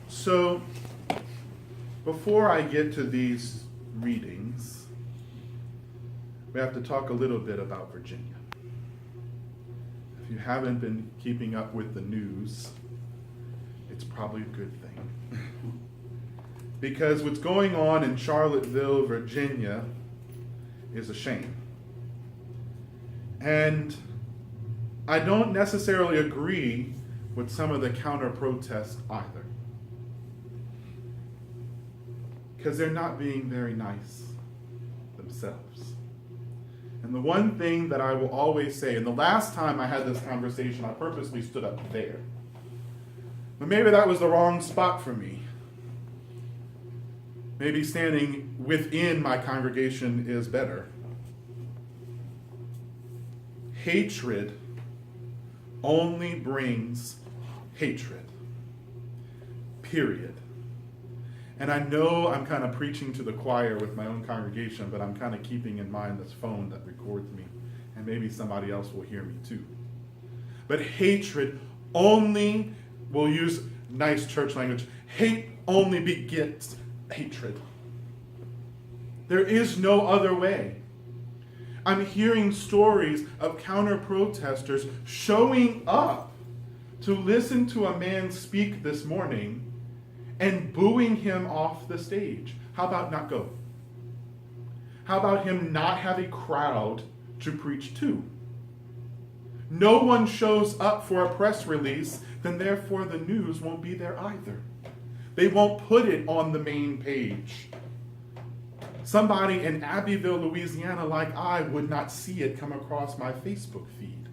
So, before I get to these readings, we have to talk a little bit about Virginia. If you haven't been keeping up with the news, it's probably a good thing. Because what's going on in Charlottesville, Virginia, is a shame. And I don't necessarily agree with some of the counter protests either. Because they're not being very nice themselves. And the one thing that I will always say, and the last time I had this conversation, I purposely stood up there. But maybe that was the wrong spot for me. Maybe standing within my congregation is better. Hatred only brings hatred. Period. And I know I'm kind of preaching to the choir with my own congregation, but I'm kind of keeping in mind this phone that records me, and maybe somebody else will hear me too. But hatred only, we'll use nice church language, hate only begets hatred. There is no other way. I'm hearing stories of counter-protesters showing up to listen to a man speak this morning and booing him off the stage. How about not go? How about him not have a crowd to preach to? No one shows up for a press release, then therefore the news won't be there either. They won't put it on the main page. Somebody in Abbeville, Louisiana, like I, would not see it come across my Facebook feed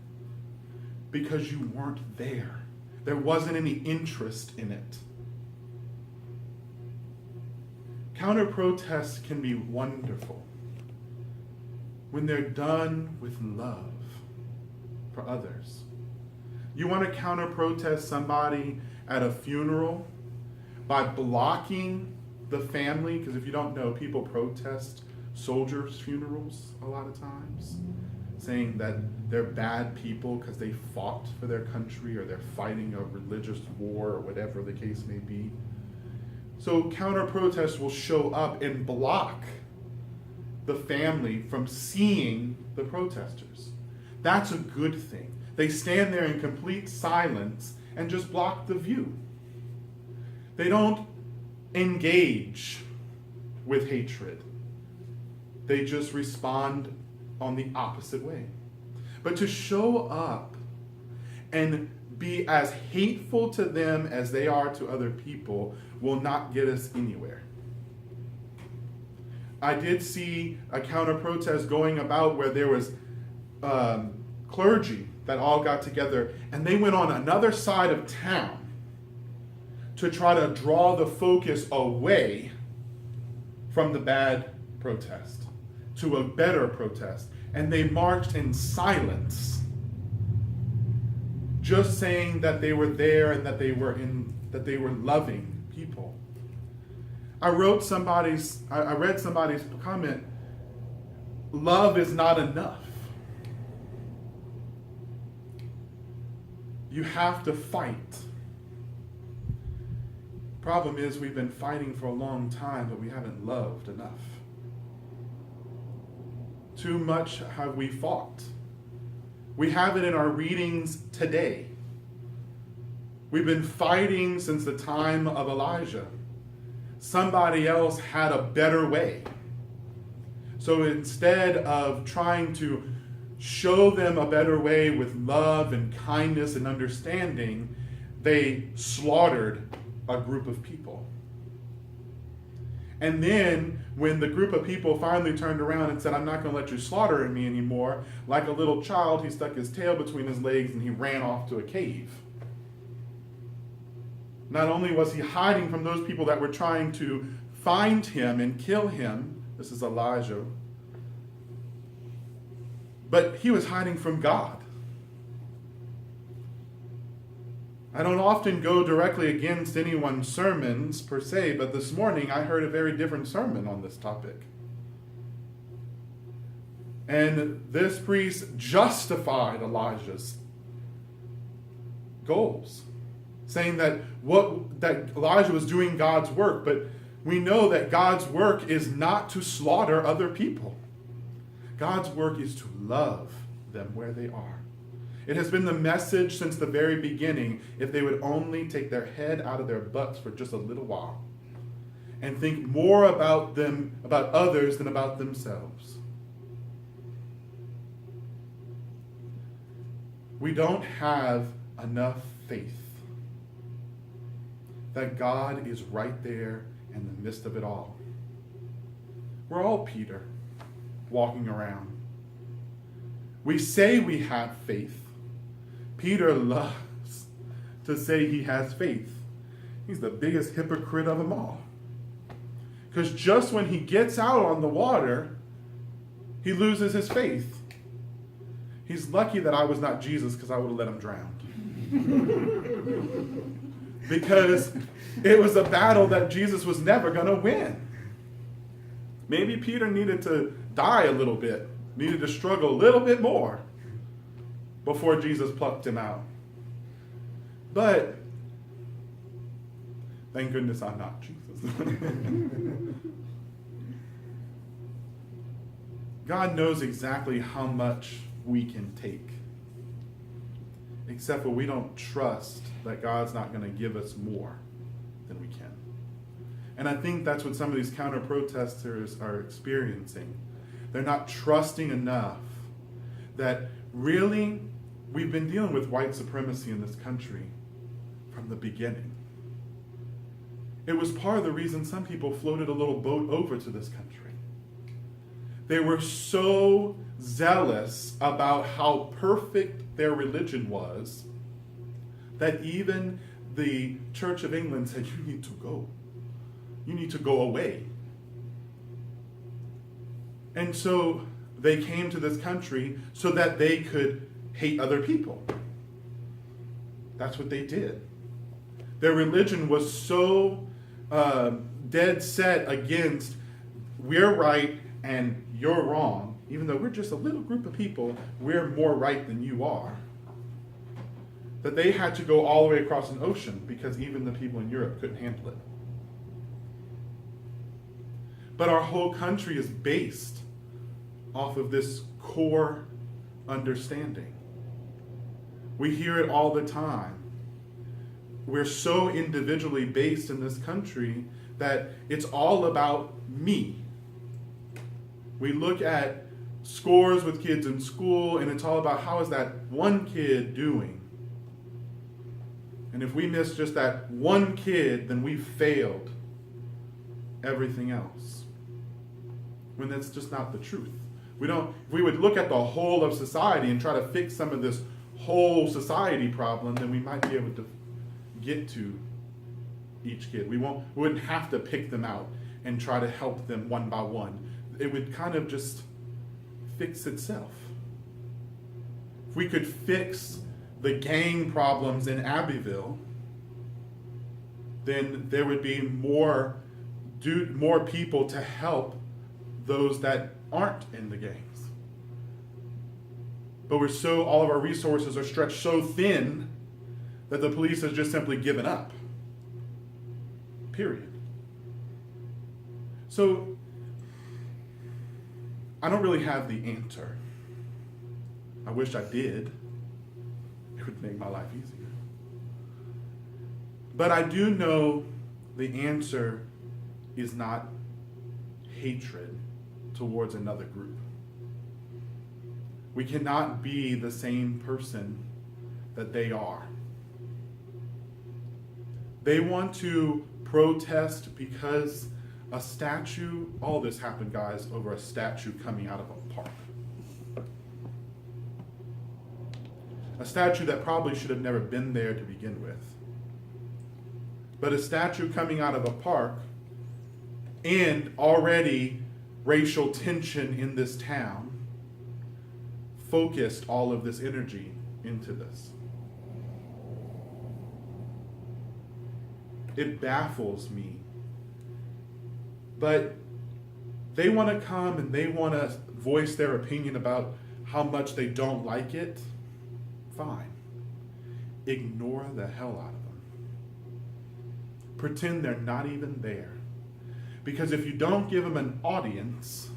because you weren't there. There wasn't any interest in it. Counter-protests can be wonderful when they're done with love for others. You want to counter-protest somebody at a funeral by blocking the family, because if you don't know, people protest soldiers' funerals a lot of times, saying that they're bad people because they fought for their country or they're fighting a religious war or whatever the case may be. So counter-protests will show up and block the family from seeing the protesters. That's a good thing. They stand there in complete silence and just block the view. They don't engage with hatred. They just respond on the opposite way. But to show up and be as hateful to them as they are to other people will not get us anywhere. I did see a counter-protest going about where there was clergy that all got together and they went on another side of town to try to draw the focus away from the bad protest to a better protest. And they marched in silence, just saying that they were there and that they were loving people. I read somebody's comment, love is not enough. You have to fight. Problem is, we've been fighting for a long time, but we haven't loved enough. Too much have we fought. We have it in our readings today. We've been fighting since the time of Elijah. Somebody else had a better way. So instead of trying to show them a better way with love and kindness and understanding, they slaughtered a group of people. And then when the group of people finally turned around and said, I'm not going to let you slaughter me anymore, like a little child, he stuck his tail between his legs and he ran off to a cave. Not only was he hiding from those people that were trying to find him and kill him, this is Elijah, but he was hiding from God. I don't often go directly against anyone's sermons per se, but this morning I heard a very different sermon on this topic. And this priest justified Elijah's goals, saying that Elijah was doing God's work, but we know that God's work is not to slaughter other people. God's work is to love them where they are. It has been the message since the very beginning, if they would only take their head out of their butts for just a little while and think more about others than about themselves. We don't have enough faith that God is right there in the midst of it all. We're all Peter, walking around. We say we have faith. Peter loves to say he has faith. He's the biggest hypocrite of them all. Because just when he gets out on the water, he loses his faith. He's lucky that I was not Jesus, because I would have let him drown. Because it was a battle that Jesus was never going to win. Maybe Peter needed to die a little bit, needed to struggle a little bit more before Jesus plucked him out. But thank goodness I'm not Jesus. God knows exactly how much we can take, except for we don't trust that God's not going to give us more than we can. And I think that's what some of these counter-protesters are experiencing. They're not trusting enough that really we've been dealing with white supremacy in this country from the beginning. It was part of the reason some people floated a little boat over to this country. They were so zealous about how perfect their religion was that even the Church of England said, you need to go. You need to go away. And so they came to this country so that they could hate other people. That's what they did. Their religion was so dead set against we're right and you're wrong, even though we're just a little group of people, we're more right than you are, that they had to go all the way across an ocean because even the people in Europe couldn't handle it. But our whole country is based off of this core understanding. We hear it all the time. We're so individually based in this country that it's all about me. We look at scores with kids in school, and it's all about how is that one kid doing? And if we miss just that one kid, then we've failed everything else. When that's just not the truth. If we would look at the whole of society and try to fix some of this whole society problem, then we might be able to get to each kid. We wouldn't have to pick them out and try to help them one by one. It would kind of just fix itself. If we could fix the gang problems in Abbeville, then there would be more people to help those that aren't in the gangs. But all of our resources are stretched so thin that the police has just simply given up. Period. So, I don't really have the answer. I wish I did. It would make my life easier. But I do know the answer is not hatred towards another group. We cannot be the same person that they are. They want to protest because a statue, all this happened, guys, over a statue coming out of a park. A statue that probably should have never been there to begin with. But a statue coming out of a park, and already racial tension in this town focused all of this energy into this. It baffles me. But they want to come and they want to voice their opinion about how much they don't like it. Fine. Ignore the hell out of them. pretend they're not even there. Because if you don't give them an audience,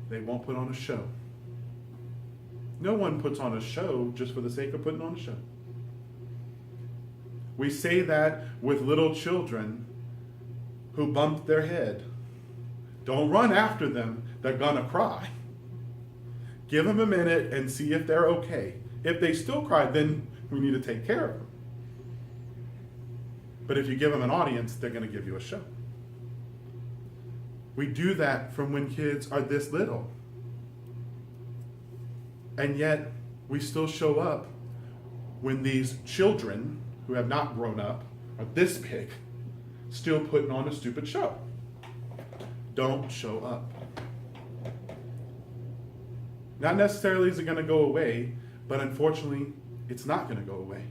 they won't put on a show. No one puts on a show just for the sake of putting on a show. We say that with little children who bump their head. Don't run after them, they're gonna cry. Give them a minute and see if they're okay. If they still cry, then we need to take care of them. But if you give them an audience, they're gonna give you a show. We do that from when kids are this little. And yet, we still show up when these children who have not grown up are this big, still putting on a stupid show. Don't show up. Not necessarily is it going to go away, but unfortunately, it's not going to go away.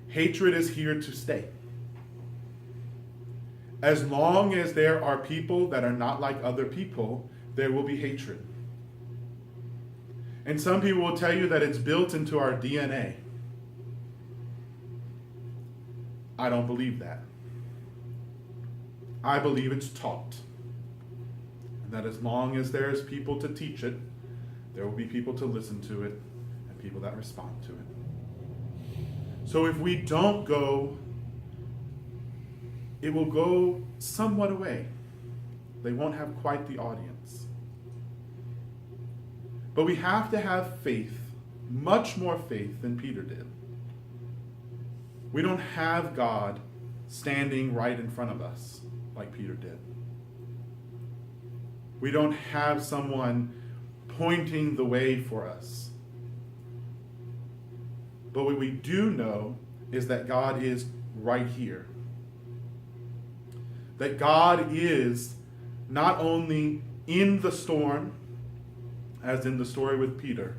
Hatred is here to stay. As long as there are people that are not like other people, there will be hatred. And some people will tell you that it's built into our DNA. I don't believe that. I believe it's taught. And that as long as there's people to teach it, there will be people to listen to it and people that respond to it. So if we don't go, it will go somewhat away. They won't have quite the audience. But we have to have faith, much more faith than Peter did. We don't have God standing right in front of us like Peter did. We don't have someone pointing the way for us. But what we do know is that God is right here. That God is not only in the storm, as in the story with Peter,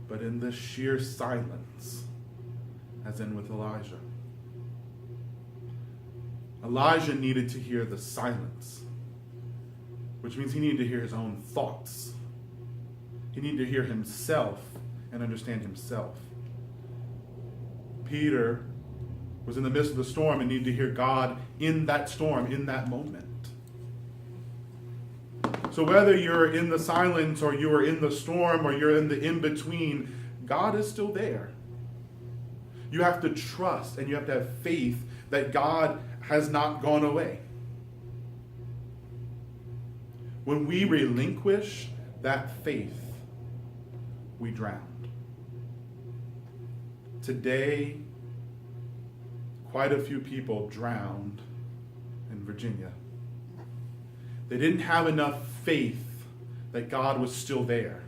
but in the sheer silence, as in with Elijah. Elijah needed to hear the silence, which means he needed to hear his own thoughts. He needed to hear himself and understand himself. Peter was in the midst of the storm and needed to hear God in that storm, in that moment. So whether you're in the silence or you are in the storm or you're in the in-between, God is still there. You have to trust and you have to have faith that God has not gone away. When we relinquish that faith, we drowned. Today, quite a few people drowned in Virginia. They didn't have enough faith that God was still there.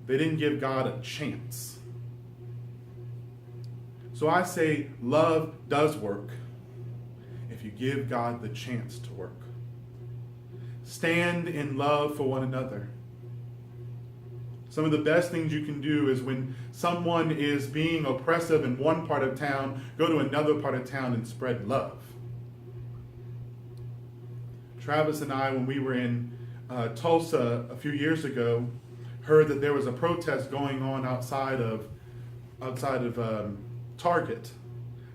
They didn't give God a chance. So I say love does work if you give God the chance to work. Stand in love for one another. Some of the best things you can do is when someone is being oppressive in one part of town, go to another part of town and spread love. Travis and I, when we were in Tulsa a few years ago, heard that there was a protest going on outside of Target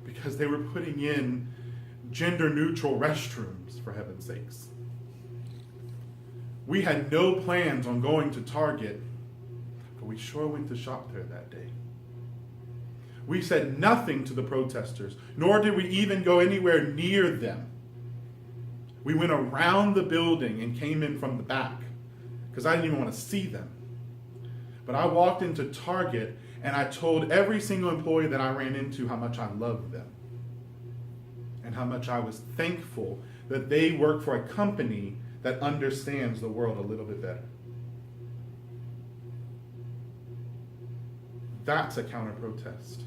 because they were putting in gender-neutral restrooms, for heaven's sakes. We had no plans on going to Target, but we sure went to shop there that day. We said nothing to the protesters, nor did we even go anywhere near them. We went around the building and came in from the back because I didn't even want to see them. But I walked into Target and I told every single employee that I ran into how much I loved them and how much I was thankful that they work for a company that understands the world a little bit better. That's a counter-protest.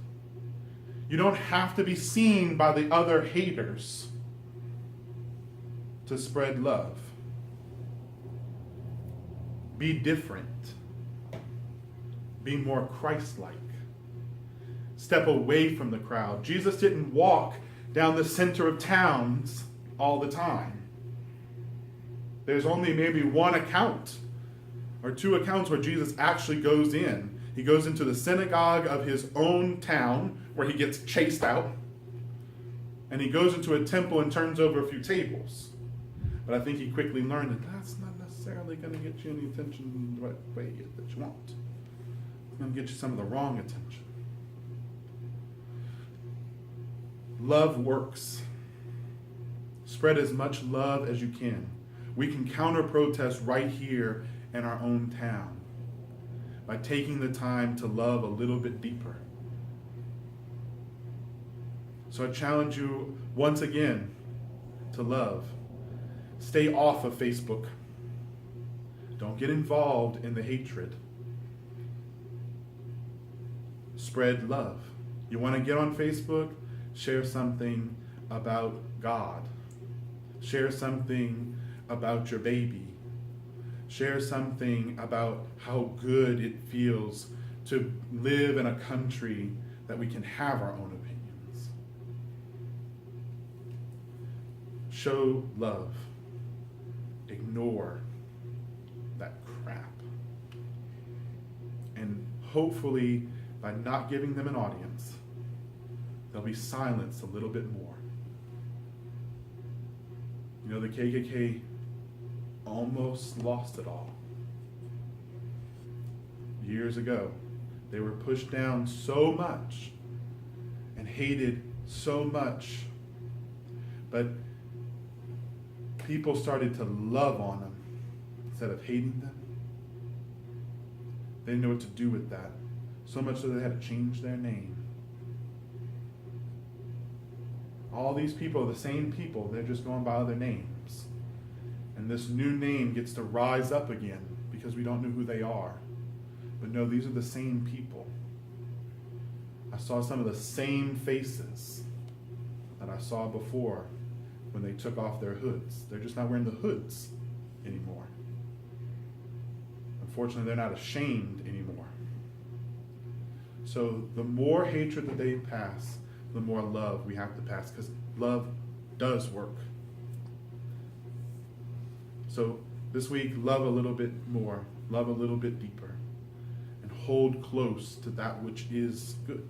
You don't have to be seen by the other haters to spread love. Be different. Be more Christ-like. Step away from the crowd. Jesus didn't walk down the center of towns all the time. There's only maybe one account or two accounts where Jesus actually goes in. He goes into the synagogue of his own town where he gets chased out. And he goes into a temple and turns over a few tables. But I think he quickly learned that that's not necessarily going to get you any attention the right way that you want. It's going to get you some of the wrong attention. Love works. Spread as much love as you can. We can counter protest right here in our own town by taking the time to love a little bit deeper. So I challenge you once again to love. Stay off of Facebook. Don't get involved in the hatred. Spread love. You want to get on Facebook? Share something about God. Share something about your baby. Share something about how good it feels to live in a country that we can have our own opinions. Show love. Ignore that crap. And hopefully, by not giving them an audience, they'll be silenced a little bit more. You know, the KKK almost lost it all. Years ago, they were pushed down so much and hated so much, but people started to love on them instead of hating them. They didn't know what to do with that, so much so they had to change their name. All these people are the same people, they're just going by other names. And this new name gets to rise up again because we don't know who they are. But no, these are the same people. I saw some of the same faces that I saw before when they took off their hoods. They're just not wearing the hoods anymore. Unfortunately, they're not ashamed anymore. So the more hatred that they pass, the more love we have to pass, because love does work. So this week, love a little bit more, love a little bit deeper, and hold close to that which is good.